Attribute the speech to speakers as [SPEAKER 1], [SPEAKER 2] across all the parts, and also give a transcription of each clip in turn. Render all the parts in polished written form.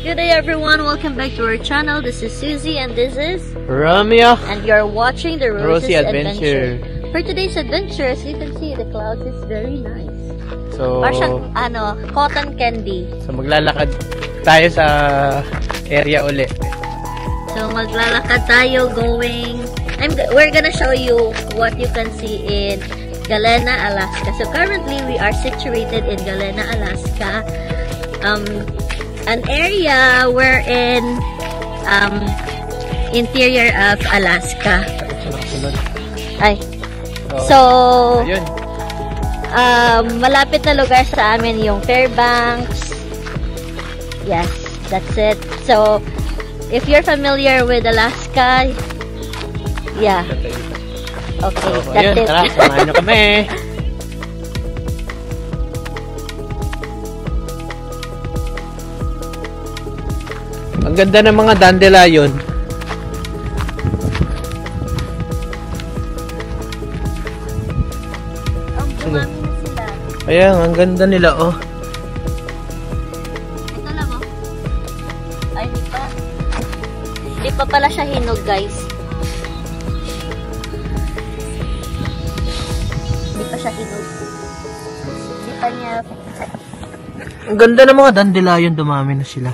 [SPEAKER 1] Good day everyone, welcome back to our channel. This is Susie and this is
[SPEAKER 2] Romeo.
[SPEAKER 1] And you're watching the
[SPEAKER 2] Rosie Adventure.
[SPEAKER 1] For today's adventure, as you can see, the clouds is very nice.
[SPEAKER 2] So,
[SPEAKER 1] parang cotton candy.
[SPEAKER 2] So maglalakad tayo sa area uli.
[SPEAKER 1] So maglalakad tayo going, we're gonna show you what you can see in Galena, Alaska. So currently we are situated in Galena, Alaska. An area wherein interior of Alaska. Ay. So,
[SPEAKER 2] ayun.
[SPEAKER 1] Malapit na lugar sa amin yung Fairbanks. Yes, that's it. So, if you're familiar with Alaska, yeah. Okay,
[SPEAKER 2] so,
[SPEAKER 1] that's
[SPEAKER 2] ayun,
[SPEAKER 1] it.
[SPEAKER 2] tara, samahan nyo kami. Ang ganda ng mga dandelion.
[SPEAKER 1] Dumami na sila.
[SPEAKER 2] Ayan, ang ganda nila, oh.
[SPEAKER 1] Ito lang, oh. Ay, di pa. Di pa pala siya hinog, guys. Di pa siya hinog. Di pa niya.
[SPEAKER 2] Ang ganda ng mga dandelion, dumami na sila.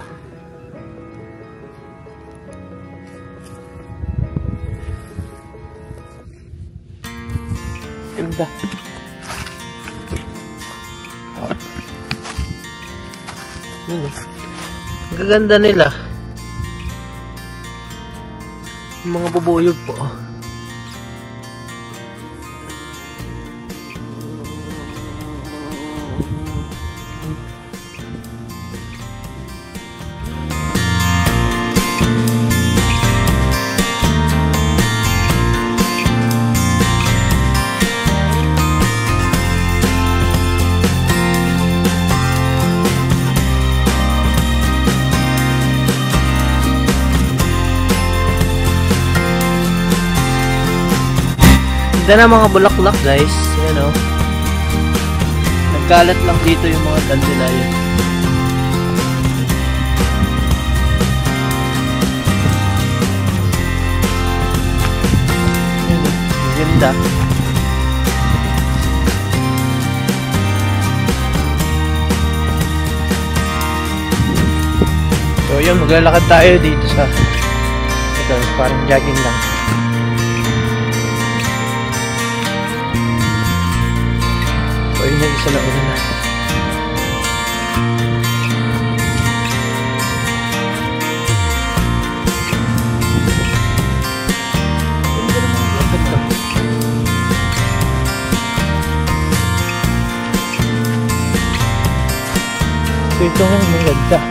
[SPEAKER 2] Ganda. Ang gaganda nila. Yung mga bubuyog po. Ganda na mga bulaklak, guys. Ayan, oh. Nagkalat lang dito yung mga dandelion. Ayan, oh. Ganda. So yun, maglalakad tayo dito sa ito, parang jogging lang. So yun yung isa na una na. So ito nga yung ganda.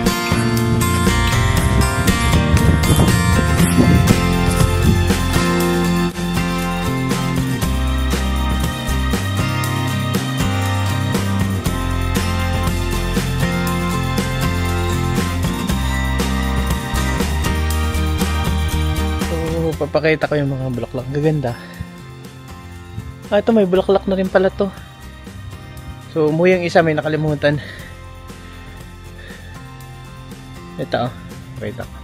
[SPEAKER 2] Papakita ko yung mga bulaklak. Gaganda. Ah, ito may bulaklak na rin pala to. So, umuwi yung isa, may nakalimutan. Ito, oh. Pakita ko.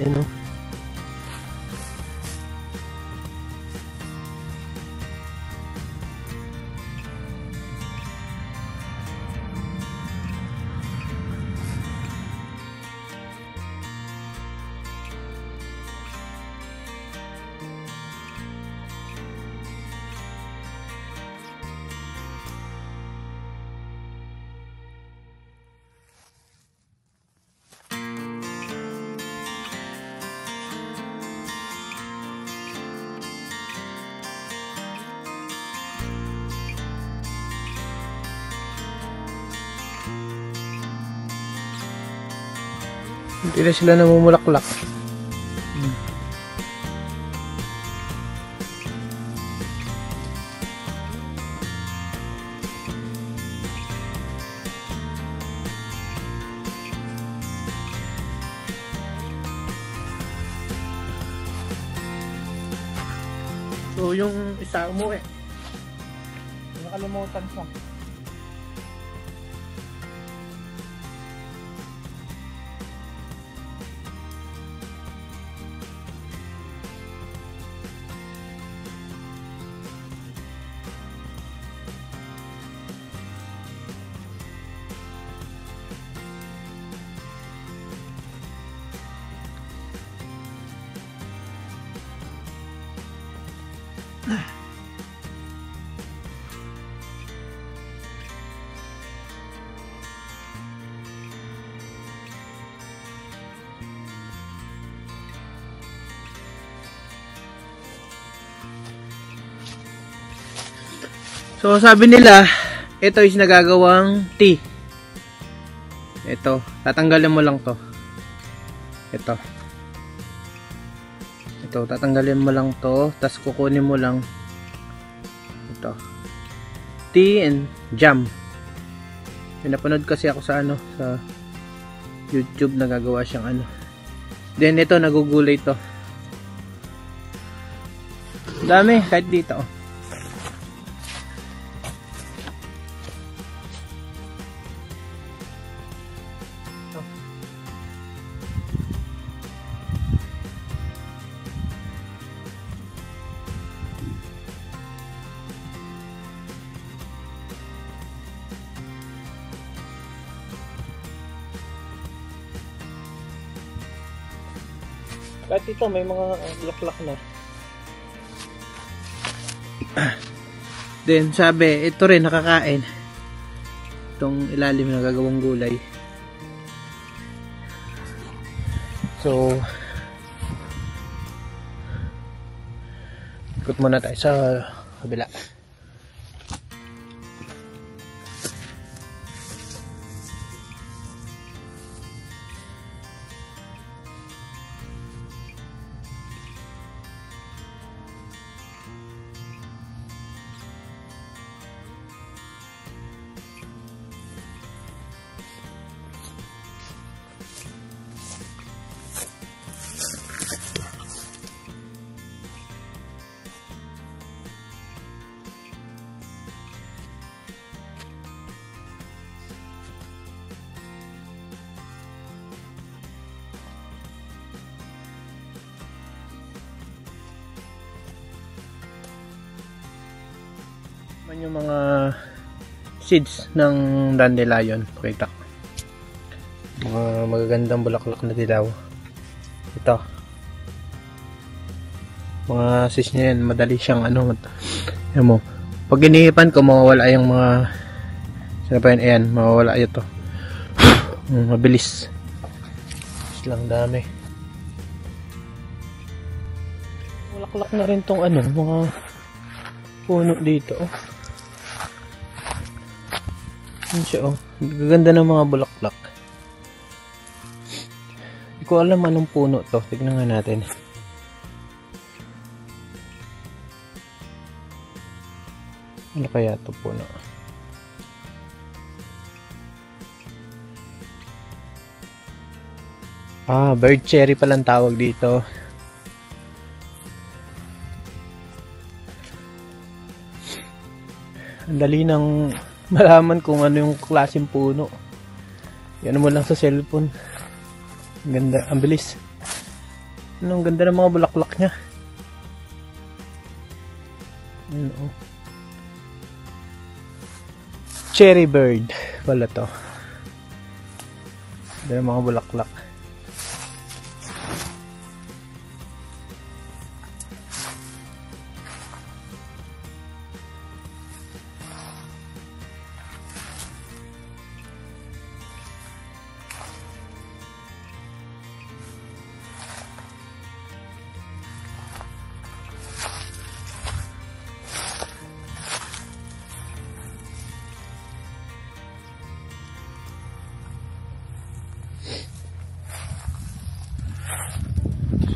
[SPEAKER 2] Ayan, oh. Hindi na sila namumulaklak. So yung isa umuwi. Nakalimutan siya. So, sabi nila, ito is nagagawang tea. Ito, tatanggalin mo lang to. Ito, tatanggalin mo lang to, tapos kukunin mo lang ito. Tea and jam. Pinapanood kasi ako sa sa YouTube, nagagawa siyang Then ito, nagugulay to. Dami, kahit dito. Kahit ito, may mga bulaklak na. Then, sabi, ito rin nakakain. Itong ilalim na gagawang gulay. So, ikot muna tayo sa kabila. Yung mga seeds ng dandelion, pakita mga magagandang bulaklak na dilaw. Ito, mga seeds niya yan, madali siyang yan mo, pag inihipan ko mawawala yung mga ayan, mawawala ito. Mabilis lang, dami bulaklak na rin tong mga puno dito. Yan siya, gaganda ng mga bulaklak. Hindi ko alam anong puno to. Tignan nga natin. Ano kaya to puno? Bird cherry palang tawag dito. Ang dali ng malaman kung ano yung klaseng puno. Yan mo lang sa cellphone. Ang ganda, ang bilis. Ang ganda ng mga bulaklak niya. Cherry bird pala to. Ganda ng mga bulaklak.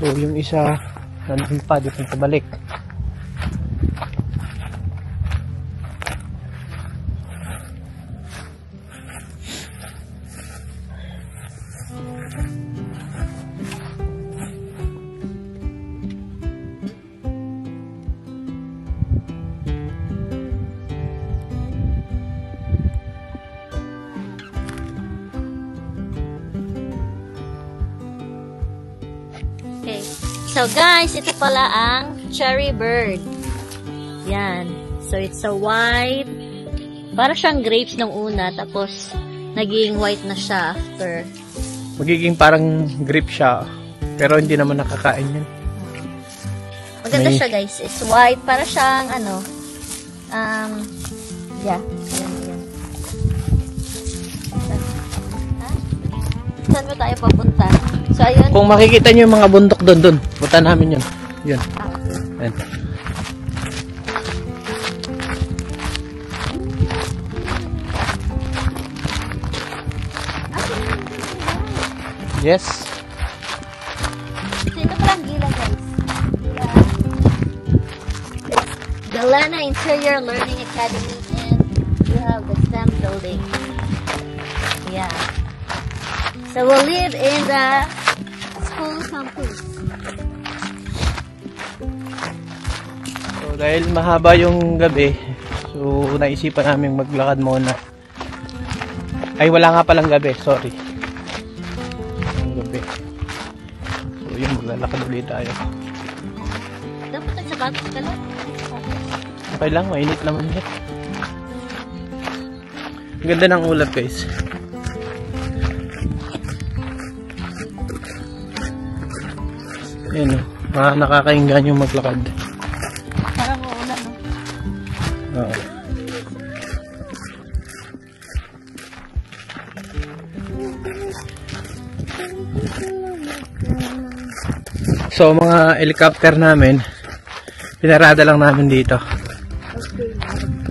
[SPEAKER 2] So, yung isa, nandun pa, dito pabalik.
[SPEAKER 1] So guys, ito pala ang cherry bird. Yan. So it's a white, para siyang grapes nung una, tapos naging white na siya after.
[SPEAKER 2] Magiging parang grape siya, pero hindi naman nakakain yan.
[SPEAKER 1] Maganda siya guys. It's white, para siyang yeah. Yan. Saan ba tayo papunta? So, ayun.
[SPEAKER 2] Kung makikita nyo yung mga bundok doon. Punta namin yun. Yun.
[SPEAKER 1] Okay.
[SPEAKER 2] Ayan. Yes.
[SPEAKER 1] So, ito palang Gila, guys. Gila. Galena Interior Learning Academy, and you have the STEM building. Yeah. So, we'll live in the school campus.
[SPEAKER 2] So, dahil mahaba yung gabi, so naisipan namin maglakad muna. Ay, wala nga palang gabi, sorry. Yung gabi. So, yun, maglalakad ulit tayo.
[SPEAKER 1] Dapat nagsapatos ka lang.
[SPEAKER 2] Okay lang, mainit naman yun. Ang ganda ng ulap, guys. Ayan, nakakainggan yung maglakad.
[SPEAKER 1] Parang uulan, no?
[SPEAKER 2] Oo. So, mga helicopter namin, pinarada lang namin dito.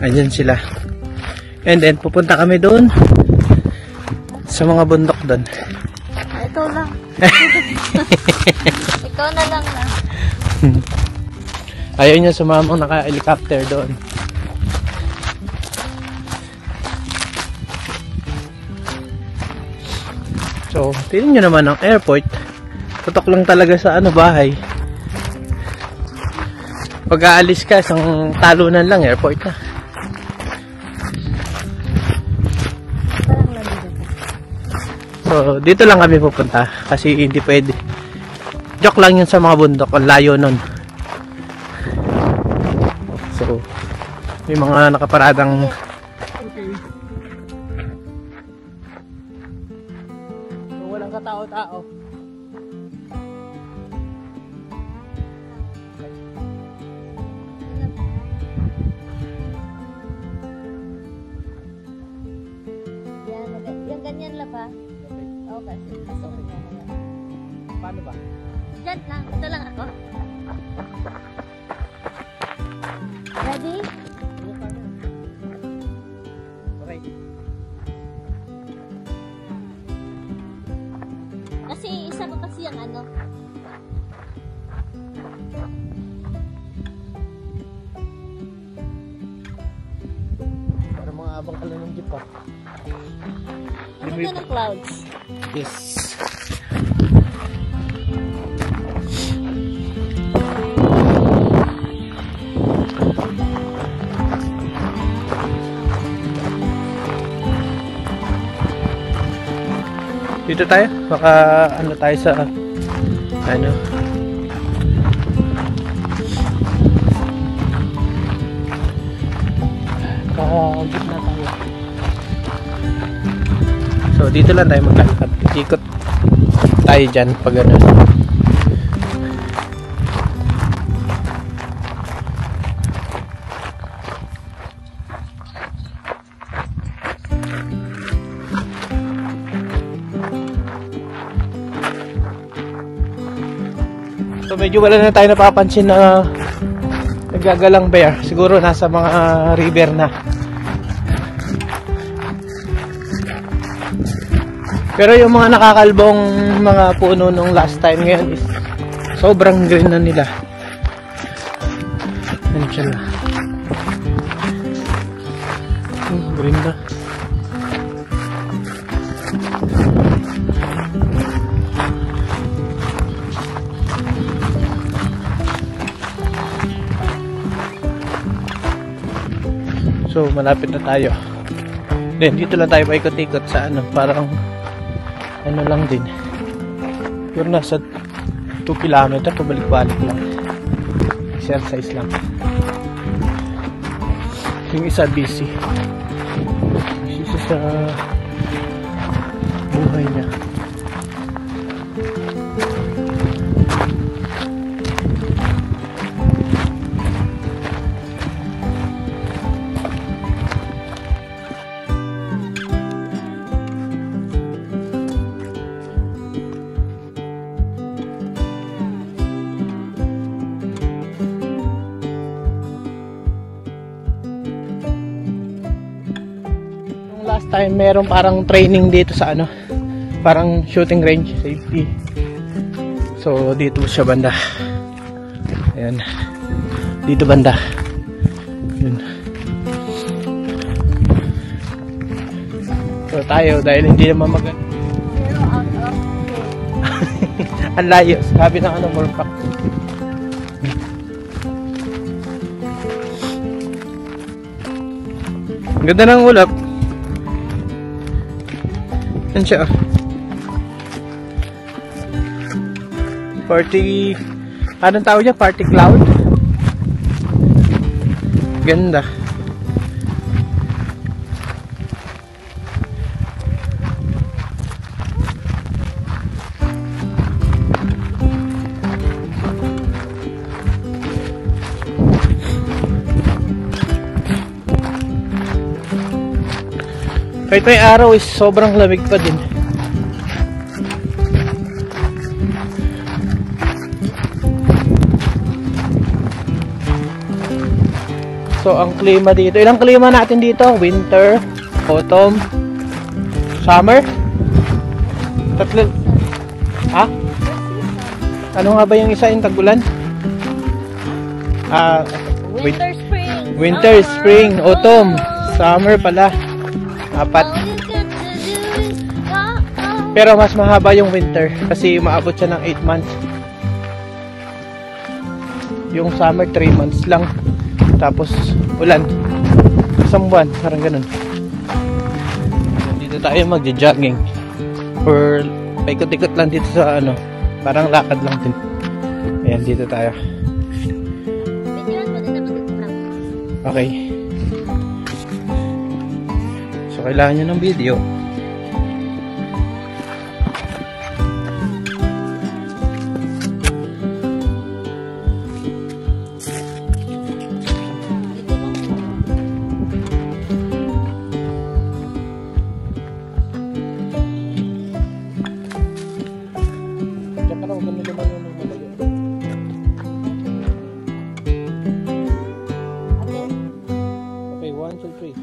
[SPEAKER 2] Ayan sila. And then, pupunta kami doon sa mga bundok doon.
[SPEAKER 1] Ito lang. Ikaw na lang na.
[SPEAKER 2] Ayaw niya sumamang naka-helicopter doon. So, tingnan nyo naman ang airport. Tutok lang talaga sa bahay. Pag aalis ka, isang talunan lang, airport na. So, dito lang kami pupunta. Kasi hindi pwede. Joke lang yun sa mga bundok. Ang layo nun. So, may mga nakaparadang... So, walang katao-tao.
[SPEAKER 1] Yan, ganyan lang ba? Oo, kasi gusto ko yan.
[SPEAKER 2] Paano ba?
[SPEAKER 1] Diyan lang. Ito lang ako. Ready?
[SPEAKER 2] Okay.
[SPEAKER 1] Kasi isa ko kasi yung ano.
[SPEAKER 2] Para mga abang ka lang ng jeep, ha?
[SPEAKER 1] Ano na ng clouds?
[SPEAKER 2] Yes. Dito tayo, baka ano tayo sa ano. Gitna tayo. So dito lang tayo maglalakad. Ikot tayo dyan pag ano. So medyo wala na tayo napapansin na nagagalang bear. Siguro nasa mga river na. Pero yung mga nakakalbong mga puno nung last time ngayon is sobrang green na nila. Ano siya na? Green na. So, malapit na tayo. Then, dito lang tayo paikot-ikot sa ano, parang ano lang din. Pero nasa 2 kilometer, pabalik-balik lang. Exercise lang. Yung isa busy. Busy sa buhay niya. Last time meron parang training dito sa ano, parang shooting range, safety. So dito siya banda. Ayan. Dito banda. Yun. So tayo, dahil hindi naman maganda. Ang layo. Sabi ng ano, more pack. Ang ganda ng ulap. Yan siya. 40, anong tawag niya? Party cloud. Ganda. Kahit may araw is sobrang lamig pa din. So ang klima dito, ilang klima natin dito? Winter, autumn, summer? Tatlo. Ha? Ano nga ba yung isa, yung tag-ulan?
[SPEAKER 1] Winter, spring.
[SPEAKER 2] Winter, spring, autumn, summer pala. Apat. Pero mas mahaba yung winter kasi maabot siya ng 8 months. Yung summer 3 months lang. Tapos ulan. Isang buwan, parang ganun. Dito tayo magja-jogging. Or paikot-ikot lang dito sa ano, parang lakad lang din. Ayan, dito tayo. Okay. So kailangan nyo ng video. Okay, 1, 2, 3.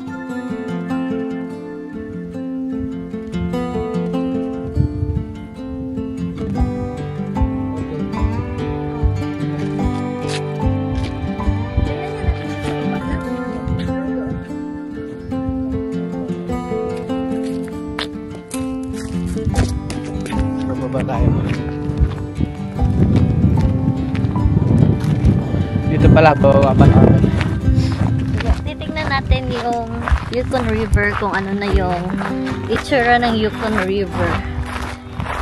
[SPEAKER 2] Bababa tayo. Dito pala, bababa pa tayo.
[SPEAKER 1] Titignan natin yung Yukon River, kung ano na yung itsura ng Yukon River.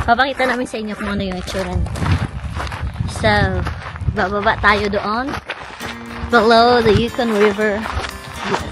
[SPEAKER 1] Papakita namin sa inyo kung ano yung itsura niya. So, bababa tayo doon. Below the Yukon River. Yes.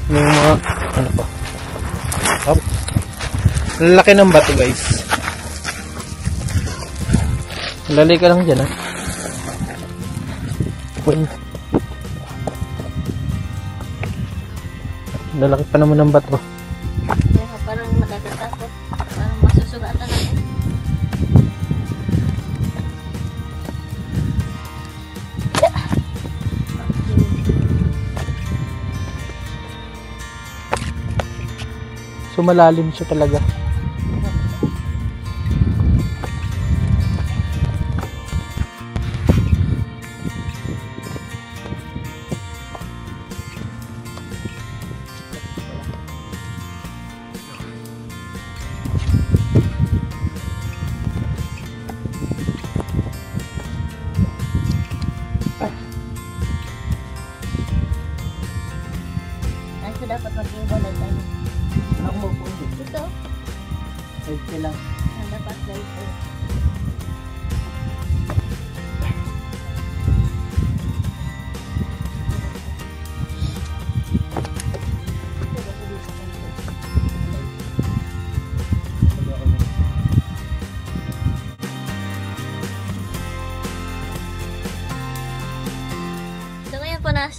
[SPEAKER 2] Yung mga ano pa, up, lalaki ng bato guys. Lalay ka lang dyan ha. Lalaki pa naman ng bato.
[SPEAKER 1] Kaya parang nakakatakot. Parang masusugatan ako.
[SPEAKER 2] So malalim siya talaga.
[SPEAKER 1] Ano dapat mag-iwalay tayo?
[SPEAKER 2] Ako mo po
[SPEAKER 1] Ito.
[SPEAKER 2] okay lang.
[SPEAKER 1] Dapat guys.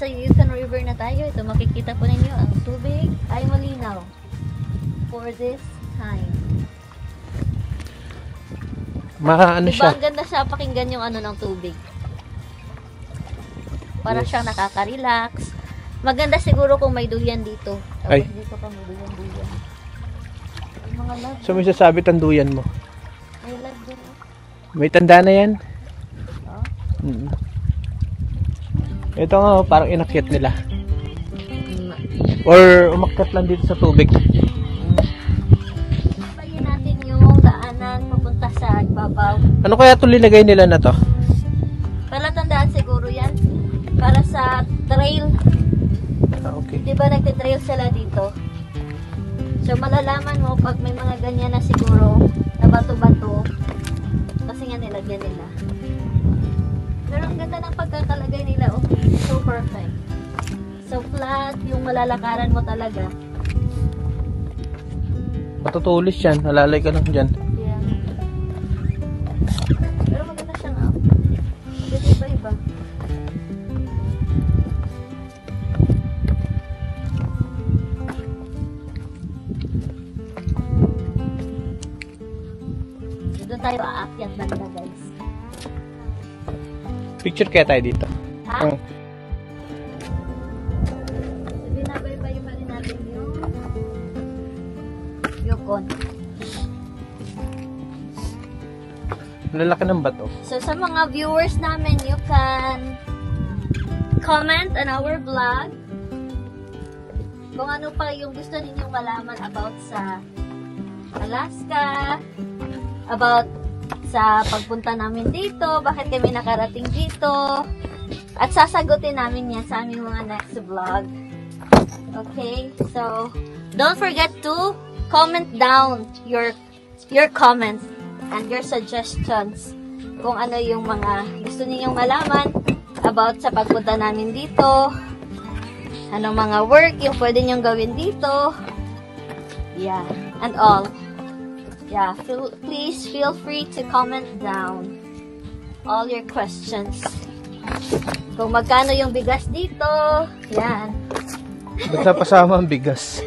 [SPEAKER 1] nasa Yukon River na tayo. Ito, makikita po ninyo ang tubig ay malinaw for this time.
[SPEAKER 2] Ano
[SPEAKER 1] diba,
[SPEAKER 2] siya?
[SPEAKER 1] ang ganda siya pakinggan yung ano ng tubig. Para
[SPEAKER 2] Yes.
[SPEAKER 1] siyang nakaka-relax. Maganda siguro kung may duyan dito. Tapos
[SPEAKER 2] Ay.
[SPEAKER 1] dito pa may duyan-duyan. Mga love.
[SPEAKER 2] So may sasabit ang duyan mo.
[SPEAKER 1] May love dyan.
[SPEAKER 2] May tanda na yan.
[SPEAKER 1] Oh.
[SPEAKER 2] Ito nga, parang inakyat nila. Or umakyat lang dito sa tubig.
[SPEAKER 1] Sabayin natin yung daanan papunta sa babaw.
[SPEAKER 2] Ano kaya ito linagay nila na to?
[SPEAKER 1] Palatandaan siguro yan. Para sa trail.
[SPEAKER 2] Okay.
[SPEAKER 1] Diba nagtitrail sila dito? So malalaman mo pag may mga ganyan na siguro na bato-bato. Kasi nga nilagyan nila. Pero ang ganda ng pagkakalagay nila. Oh, so perfect. So flat, yung malalakaran mo talaga.
[SPEAKER 2] Matutulis yan. Halalay ka lang dyan.
[SPEAKER 1] Yeah. Pero maganda siyang Maganda iba-iba. Doon tayo aakyat banda, guys.
[SPEAKER 2] Picture kaya tayo dito.
[SPEAKER 1] Ha?
[SPEAKER 2] Oh.
[SPEAKER 1] So, binabaybayin pa rin natin yung Yukon.
[SPEAKER 2] Lalaki ng bato.
[SPEAKER 1] So, sa mga viewers namin, you can comment on our vlog kung ano pa yung gusto ninyong malaman about sa Alaska, about sa pagpunta namin dito, bakit kami nakarating dito, at sasagutin namin yan sa aming mga next vlog. Okay? So, don't forget to comment down your comments and your suggestions kung ano yung mga gusto ninyong malaman about sa pagpunta namin dito, anong mga work yung pwede nyong gawin dito, yeah, and all. Yeah, please feel free to comment down all your questions. Kung magkano yung bigas dito, yan.
[SPEAKER 2] Basta pasama ang bigas.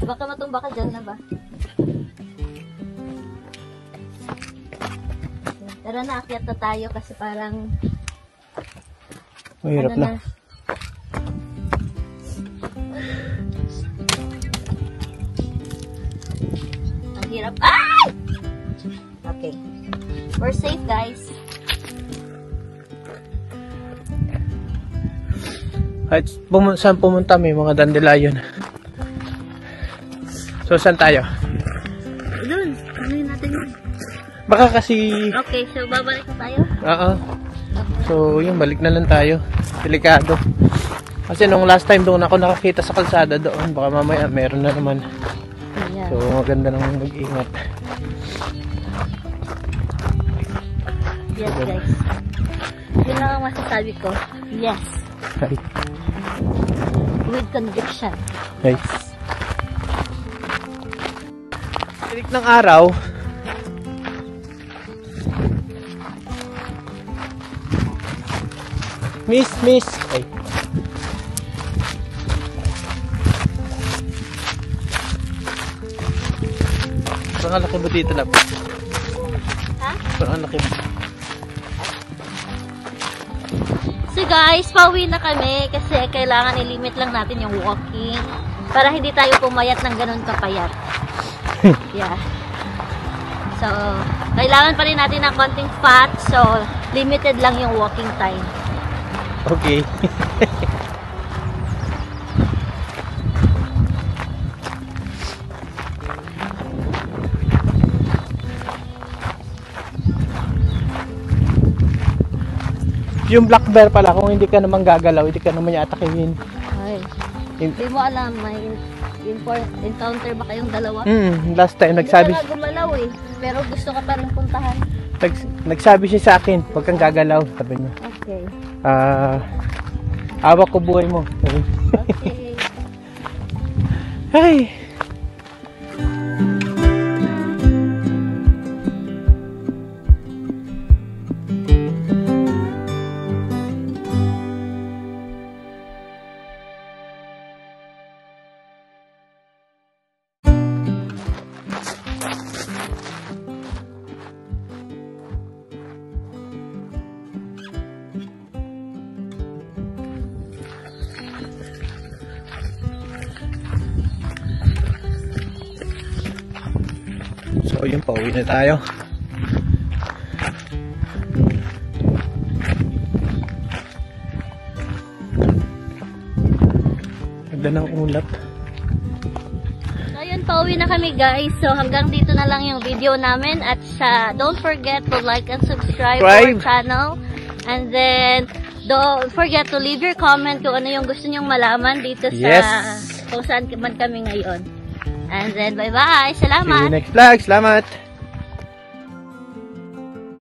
[SPEAKER 1] Baka matumba ka dyan na ba? Tara na, akyat na tayo kasi parang
[SPEAKER 2] Mahirap
[SPEAKER 1] ano
[SPEAKER 2] na.
[SPEAKER 1] Ang hirap. Ay! Okay. We're safe, guys.
[SPEAKER 2] Kahit saan pumunta may mga dandelion. So saan tayo?
[SPEAKER 1] Doon. Ano natin yun?
[SPEAKER 2] Baka kasi...
[SPEAKER 1] Okay, so babalik na tayo.
[SPEAKER 2] Oo. So yun, balik na lang tayo. Delikado. Kasi nung last time doon ako nakakita sa kalsada doon. Baka mamaya meron na naman.
[SPEAKER 1] Ayan.
[SPEAKER 2] So maganda nang mag-ingat.
[SPEAKER 1] Yes, guys. Yun lang ang masasabi ko. Yes.
[SPEAKER 2] Hi.
[SPEAKER 1] With conviction.
[SPEAKER 2] Hi. Tinik ng araw. Miss. Ay. Parang laki mo dito na po.
[SPEAKER 1] Ha?
[SPEAKER 2] Parang laki mo.
[SPEAKER 1] So guys, pauwi na kami kasi kailangan i-limit lang natin yung walking para hindi tayo pumayat ng ganun kapayat. Yeah. So, kailangan pa rin natin ng konting fat, so limited lang yung walking time.
[SPEAKER 2] Okay. Yung black bear pala, kung hindi ka naman gagalaw, hindi ka naman atakihin.
[SPEAKER 1] Ay, hindi mo alam, may encounter ba kayong dalawa?
[SPEAKER 2] Last time, nagsabi,
[SPEAKER 1] Hindi ka nga gumalaw eh, pero gusto ka pa rin puntahan.
[SPEAKER 2] nagsabi siya sa akin, huwag kang gagalaw, sabi niya.
[SPEAKER 1] Okay.
[SPEAKER 2] Hawak ko buhay mo. Sabi.
[SPEAKER 1] Okay.
[SPEAKER 2] Ay! So yun, pauwi na tayo. Ganda ng ulap.
[SPEAKER 1] So ayun, pauwi na kami guys. So hanggang dito na lang yung video namin. At don't forget to like and subscribe to our channel. And then don't forget to leave your comment kung ano yung gusto nyong malaman dito sa kung saan man kami ngayon. And then bye-bye. Salamat!
[SPEAKER 2] See you next vlog. Salamat!